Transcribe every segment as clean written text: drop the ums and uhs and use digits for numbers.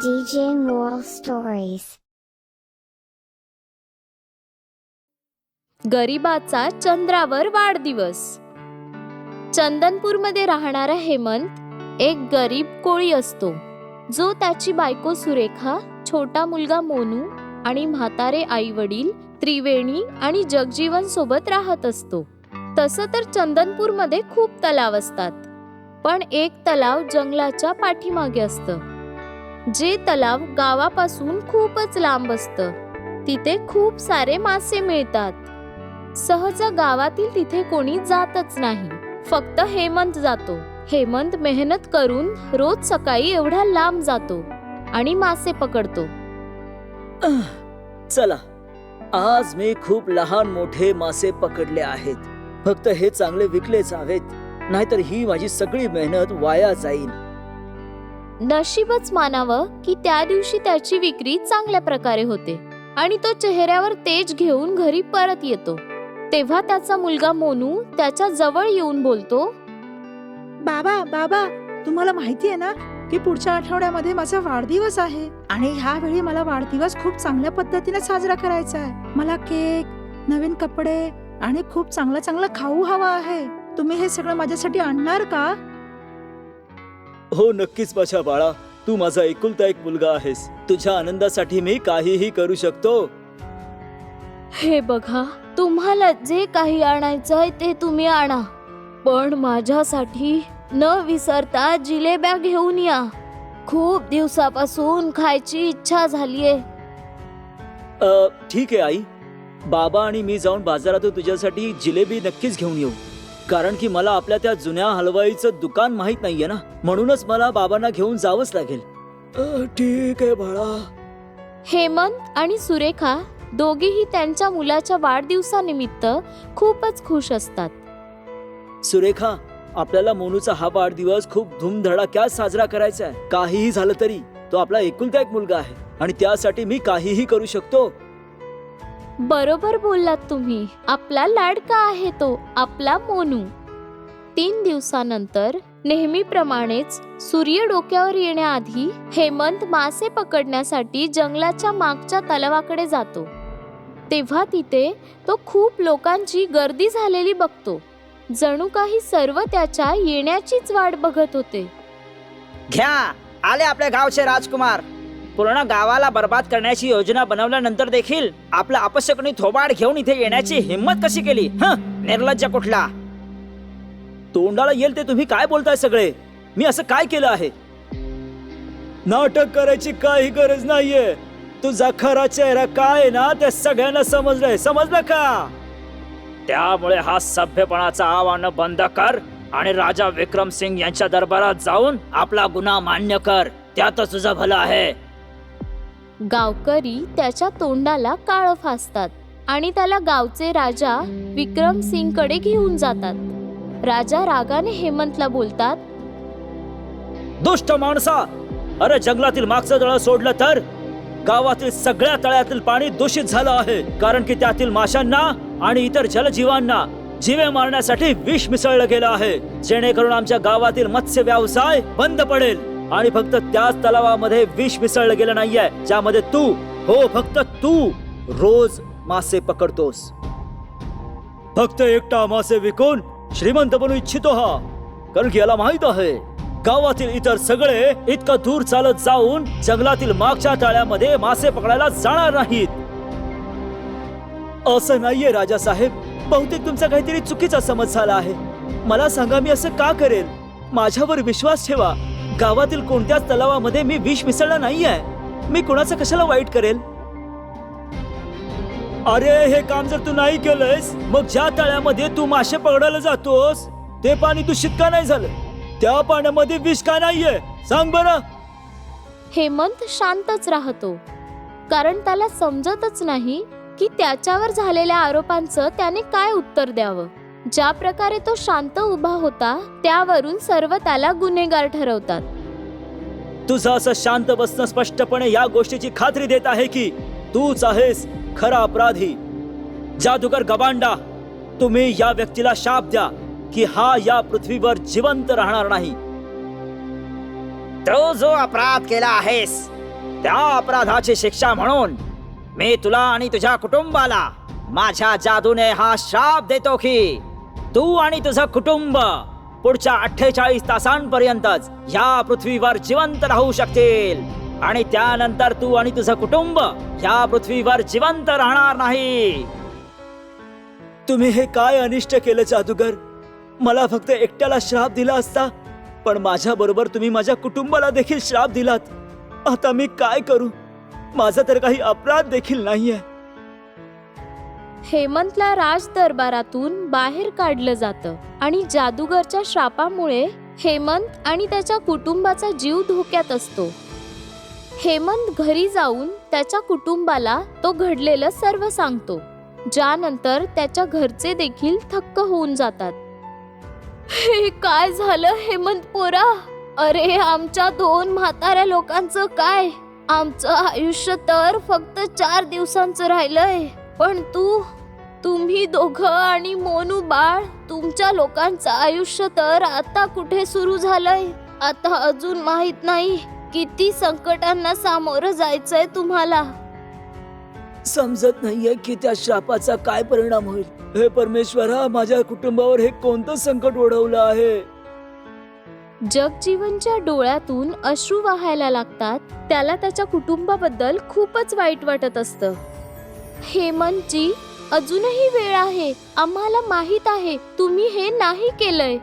DJ Moral Stories. गरीबाचा चंद्रावर वाढदिवस. चंदनपूरमध्ये राहणारा हेमंत एक गरीब कोळी असतो, जो त्याची बायको सुरेखा, छोटा मुलगा मोनू आणि म्हातारे आई वडील त्रिवेणी आणि जगजीवन सोबत राहत असतो. तसं तर चंदनपूरमध्ये खूप तलाव असतात, पण एक तलाव जंगलाच्या पाठीमागे असतं. जे तलाव गावापासून खूपच लांब असतं. तिथे खूप सारे मासे मिळतात. सहज गावातील तिथे कोणी जातच नाही, फक्त हेमंत जातो. हेमंत मेहनत करून रोज सकाळी एवढ्या लांब जातो आणि मासे पकडतो. चला, आज मी खूप लहान मोठे मासे पकडले आहेत. फक्त हे चांगले विकले जावेत, नाहीतर ही माझी सगळी मेहनत वाया जाईल. नशीबच मानावं की त्या दिवशी त्याची विक्री चांगल्या प्रकारे होते आणि तो चेहऱ्यावर तेज घेऊन घरी परत येतो. तेव्हा त्याचा मुलगा मोनू त्याच्या जवळ येऊन बोलतो, बाबा बाबा, तुम्हाला माहिती आहे ना की पुढच्या आठवड्यामध्ये माझा वाढदिवस आहे आणि ह्यावेळी मला वाढदिवस खूप चांगल्या पद्धतीने साजरा करायचा आहे. मला केक, नवीन कपडे आणि खूप चांगला चांगला खाऊ हवा आहे. तुम्ही हे सगळं माझ्यासाठी आणणार का? हो, नक्कीच माझ्या बाळा. तू माझा एकुलता एक मुलगा आहेस. तुझ्या आनंदासाठी मी काहीही करू शकतो. हे बघा, तुम्हाला जे काही आणायचं आहे ते तुम्ही आणा, पण माझ्यासाठी न विसरता जिलेब्या घेऊन या. खूप दिवसापासून खायची इच्छा झालीये. ठीक आहे आई. बाबा आणि मी जाऊन बाजारातून तुझ्यासाठी जिलेबी नक्कीच घेऊन येऊ. कारण की मला आपल्या त्या जुन्या हलवाईचं दुकान माहित नाहीये ना, म्हणूनच मला बाबांना घेऊन जावंच लागेल. ठीक आहे बाळा. हेमंत आणि सुरेखा दोघेही त्यांच्या मुलाच्या वाढदिवसानिमित्त खूपच खुश असतात. सुरेखा, आपल्याला मोनूचा हा वाढदिवस खूप धूमधडाक्यात साजरा करायचा आहे. काहीही झालं तरी तो आपला एकुलता एक मुलगा आहे आणि त्यासाठी मी काहीही करू शकतो. बरोबर बोललात तुम्ही. आपला लाडका आहे तो, आपला मोनू. 3 दिवसानंतर नेहमीप्रमाणेच सूर्य डोक्यावर येण्याआधी हेमंत मासे पकडण्यासाठी जंगलाच्या मागच्या तलावाकडे जातो. तेव्हा तिथे तो खूप लोकांची गर्दी झालेली बघतो. जणू काही सर्व त्याच्या येण्याचीच वाट बघत होते. घ्या, आले आपल्या गावचे राजकुमार. पूर्ण गावाला बर्बाद करण्याची योजना बनवल्यानंतर देखील आपला अपशकुनी थोबाड घेऊन इथे येण्याची हिम्मत कशी केली? निर्लज्ज कुठला. तोंडाला येईल ते तुम्ही काय बोलताय सगळे? मी असं काय केलं आहे? नाटक करायची काही गरज नाहीये. तुझा खरा चेहरा काय आहे ना, ते सगळ्यांना समजलंय. समजलं का? त्यामुळे हा सभ्यपणाचा आवाहन बंद कर आणि राजा विक्रम सिंग यांच्या दरबारात जाऊन आपला गुन्हा मान्य कर. त्यातच तुझं भलं आहे. गावकरी त्याच्या तोंडाला काळं फासतात आणि त्याला गावचे राजा विक्रम सिंग कडे घेऊन जातात. राजा रागाने हेमंतला बोलतात, दुष्ट माणसा, अरे जंगलातील मागचं तळ सोडलं तर गावातील सगळ्या तळ्यातील पाणी दूषित झालं आहे. कारण की त्यातील माशांना आणि इतर जलजीवांना जीवे मारण्यासाठी विष मिसळलं गेलं आहे. जेणेकरून आमच्या गावातील मत्स्य व्यवसाय बंद पडेल. आणि फक्त त्याच तलावामध्ये विष मिसळलं गेलं नाहीये ज्यामध्ये तू, हो फक्त तू रोज मासे पकडतोस. फक्त एकटा मासे विकून श्रीमंत बनू इच्छितो हा. कारण की याला माहित आहे गावातील इतर सगळे इतकं दूर चालत जाऊन जंगलातील मागच्या तळ्यामध्ये मासे पकडायला जाणार नाहीत. असं नाहीये राजा साहेब. बहुतेक तुमचा काहीतरी चुकीचा समज झाला आहे. मला सांगा, मी असं का करेल? माझ्यावर विश्वास ठेवा. गावातील कोणत्याच तलावामध्ये मी विष मिसळलं नाहीये. मी कोणाचं कशाला वाईट करेल? अरे, हे काम जर तू नाही केलंस, मग ज्या तळ्यामध्ये तू मासे पकडायला जातोस ते पाणी दूषित का नाही झालं? त्या पाण्यामध्ये विष का नाहीये? सांग बरं. हेमंत शांतच राहतो, कारण त्याला समजतच नाही की त्याच्यावर झालेल्या आरोपांचं त्याने काय उत्तर द्यावं. ज्या प्रकारे तो शांत उभा होता त्यावरून सर्व त्याला गुन्हेगार ठरवतात. तुझं असं शांत बसणं स्पष्टपणे या गोष्टीची खात्री देत आहे की तूच आहेस खरा अपराधी. जादूगर गबांडा, तुम्ही या व्यक्तीला शाप द्या की हा या पृथ्वीवर जिवंत राहणार नाही. तो जो अपराध केला आहेस त्या अपराधाची शिक्षा म्हणून मी तुला आणि तुझ्या कुटुंबाला माझ्या जादूने हा श्राप देतो की तू आणि तुझं कुटुंब पुढच्या 48 तासांपर्यंतच या पृथ्वीवर जिवंत राहू शकतील आणि त्यानंतर तू आणि तुझं कुटुंब या पृथ्वीवर जिवंत राहणार नाही. तुम्ही हे काय अनिष्ट केलं जादूगर? मला फक्त एकट्याला श्राप दिला असता, पण माझ्या बरोबर तुम्ही माझ्या कुटुंबाला देखील श्राप दिलात. आता मी काय करू? माझा तर काही अपराध देखील नाहीये. हेमंतला राज दरबारातून बाहेर काढलं जातं आणि जादूगरच्या श्रापामुळे हेमंत आणि त्याच्या कुटुंबाचा जीव धोक्यात असतो. हेमंत घरी जाऊन त्याच्या कुटुंबाला तो घडलेलं सर्व सांगतो, ज्यानंतर त्याच्या घरचे देखील थक्क होऊन जातात. हे काय झालं हेमंत पोरा? अरे आमच्या 2 म्हाताऱ्या लोकांचं काय? आमचं आयुष्य तर फक्त 4 दिवसांचं राहिलंय, पण तुम्ही दोघं आणि मोनू बाळ, तुमच्या लोकांचं आयुष्य तर आता कुठे सुरू झालंय? आता अजून माहित नाही किती संकटांना सामोरं जायचंय तुम्हाला. समजत नाहीये की त्या श्रापाचा काय परिणाम होईल. हे परमेश्वरा, माझ्या कुटुंबावर हे कोणतं संकट ओढवलं आहे? जगजीवनच्या डोळ्यातून अश्रू वाहायला लागतात. त्याला त्याच्या कुटुंबाबद्दल खूपच वाईट वाटत असतं. हेमंतजी, अजूनही वेळ आहे. आम्हाला माहित आहे तुम्ही हे नाही केलंय,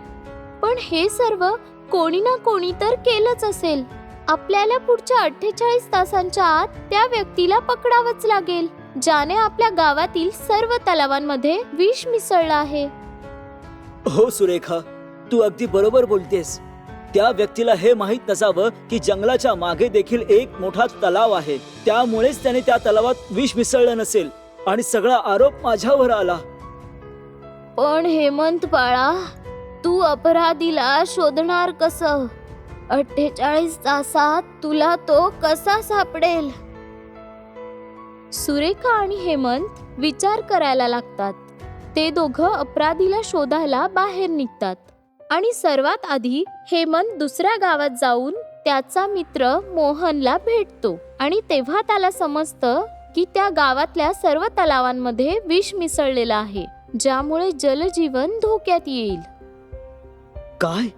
पण हे सर्व कोणी ना कोणी तर केलंच असेल. आपल्याला पुढच्या 48 तासांच्या आत त्या व्यक्तीला पकडावंच लागेल, ज्याने आपल्या गावातील सर्व तलावांमध्ये विष मिसळलं आहे. हो सुरेखा, तू अगदी बरोबर बोलतेस. त्या व्यक्तीला हे माहित नसावं की जंगलाच्या मागे देखील एक मोठा तलाव आहे. त्यामुळेच त्याने त्या तलावात विष मिसळलं नसेल आणि सगळा आरोप माझ्यावर आला. पण हेमंत बाळा, तू अपराधीला शोधणार कसं? 48 तासात तुला तो कसा सापडेल? सुरेखा आणि हेमंत विचार करायला लागतात. ते दोघं अपराधीला शोधायला बाहेर निघतात आणि सर्वात आधी हेमंत दुसऱ्या गावात जाऊन त्याचा मित्र मोहनला भेटतो आणि तेव्हा त्याला समजतं की त्या गावातल्या सर्व तलावांमध्ये विष मिसळलेलं आहे, ज्यामुळे जलजीवन धोक्यात येईल. काय?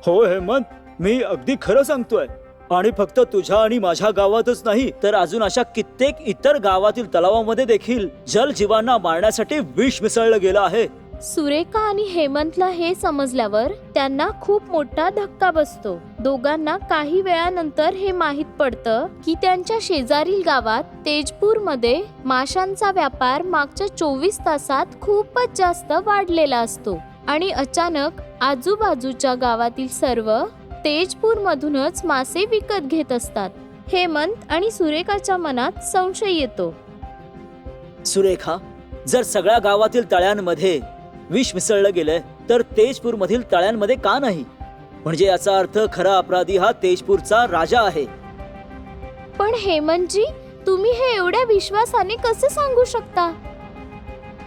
हो हेमंत, मी अगदी खरं सांगतोय. आणि फक्त तुझ्या आणि माझ्या गावातच नाही, तर अजून अशा कित्येक इतर गावातील तलावांमध्ये देखील जलजीवांना मारण्यासाठी विष मिसळलं गेलं आहे. सुरेखा आणि हेमंतला हे समजल्यावर त्यांना खूप मोठा धक्का बसतो. दोघांना काही वेळानंतर हे माहित पडतं की त्यांच्या शेजारील गावात तेजपूरमध्ये माशांचा व्यापार मागच्या 24 तासात खूपच जास्त वाढलेला असतो आणि अचानक आजूबाजूच्या गावातील सर्व तेजपूर मधूनच मासे विकत घेत असतात. हेमंत आणि सुरेखाच्या मनात संशय येतो. सुरेखा, जर सगळ्या गावातील तळ्यांमध्ये विष मिसळलं गेलंय तर तेजपूर मधील तळ्यांमध्ये का नाही? म्हणजे याचा अर्थ खरा अपराधी हा तेजपूरचा राजा आहे. पण हेमंतजी, तुम्ही हे एवढ्या विश्वासाने कसे सांगू शकता?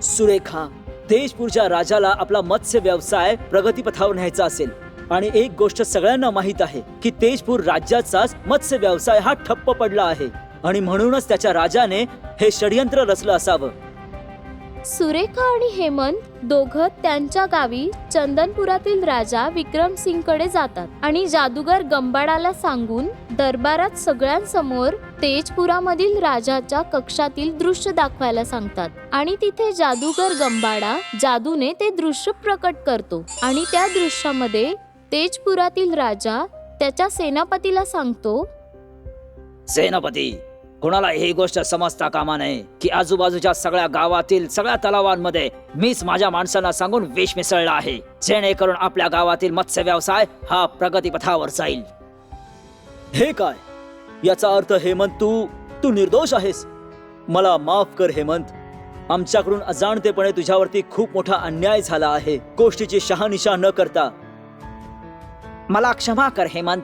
सुरेखा, तेजपूरच्या राजाला आपला मत्स्य व्यवसाय प्रगतीपथावर न्यायचा असेल आणि एक गोष्ट सगळ्यांना माहित आहे की तेजपूर राज्याचाच मत्स्य व्यवसाय हा ठप्प पडला आहे आणि म्हणूनच त्याच्या राजाने हे षडयंत्र रचलं असावं. सुरेखा आणि हेमंत दोघं त्यांच्या गावी चंदनपुरातील राजा विक्रमसिंगकडे जातात आणि जादूगर गंबाडाला सांगून दरबारात सगळ्यांसमोर तेजपुरामधील राजाच्या कक्षातील दृश्य दाखवायला सांगतात. आणि तिथे जादूगर गंबाडा जादूने ते दृश्य प्रकट करतो आणि त्या दृश्यामध्ये तेजपुरातील राजा त्याच्या सेनापतीला सांगतो, सेनापती, कोणाला ही गोष्ट समजता कामा नये की आजूबाजूच्या सगळ्या गावातील सगळ्या तलावांमध्ये मीच माझ्या माणसांना सांगून विष मिसळला आहे, जेणेकरून आपल्या गावातील मत्स्य व्यवसाय हा प्रगतीपथावर जाईल. हे काय? याचा अर्थ हेमंत, तू निर्दोष आहेस. मला माफ कर हेमंत. आमच्याकडून अजाणतेपणे तुझ्यावरती खूप मोठा अन्याय झाला आहे. गोष्टीची शहानिशा न करता. मला क्षमा कर हेमंत,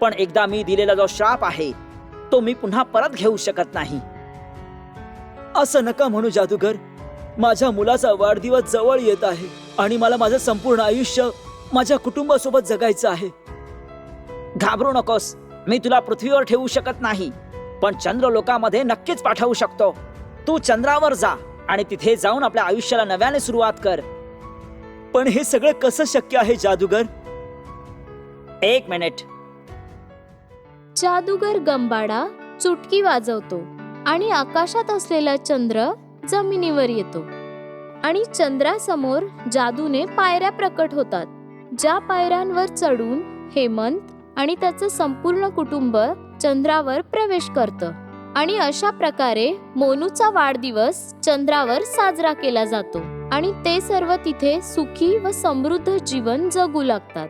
पण एकदा मी दिलेला जो श्राप आहे तो मी पुन्हा परत घेऊ शकत नाही. असं नका म्हणू जादूगर. माझ्या मुलाचा वाढदिवस जवळ येत आहे आणि मला माझं संपूर्ण आयुष्य माझ्या कुटुंबासोबत जगायचं आहे. घाबरू नकोस. मी तुला पृथ्वीवर ठेवू शकत नाही, पण चंद्रलोकामध्ये नक्कीच पाठवू शकतो. तू चंद्रावर जा आणि तिथे जाऊन आपल्या आयुष्याला नव्याने सुरुवात कर. पण हे सगळं कसं शक्य आहे जादूगर? एक मिनिट. जादूगर गंबाडा चुटकी वाजवतो आणि आकाशात असलेला चंद्र जमिनीवर येतो आणि चंद्रासमोर जादूने पायऱ्या प्रकट होतात, ज्या पायऱ्यांवर चढून हेमंत आणि त्याचं संपूर्ण कुटुंब चंद्रावर प्रवेश करतं. आणि अशा प्रकारे मोनूचा वाढदिवस चंद्रावर साजरा केला जातो आणि ते सर्व तिथे सुखी व समृद्ध जीवन जगू लागतात.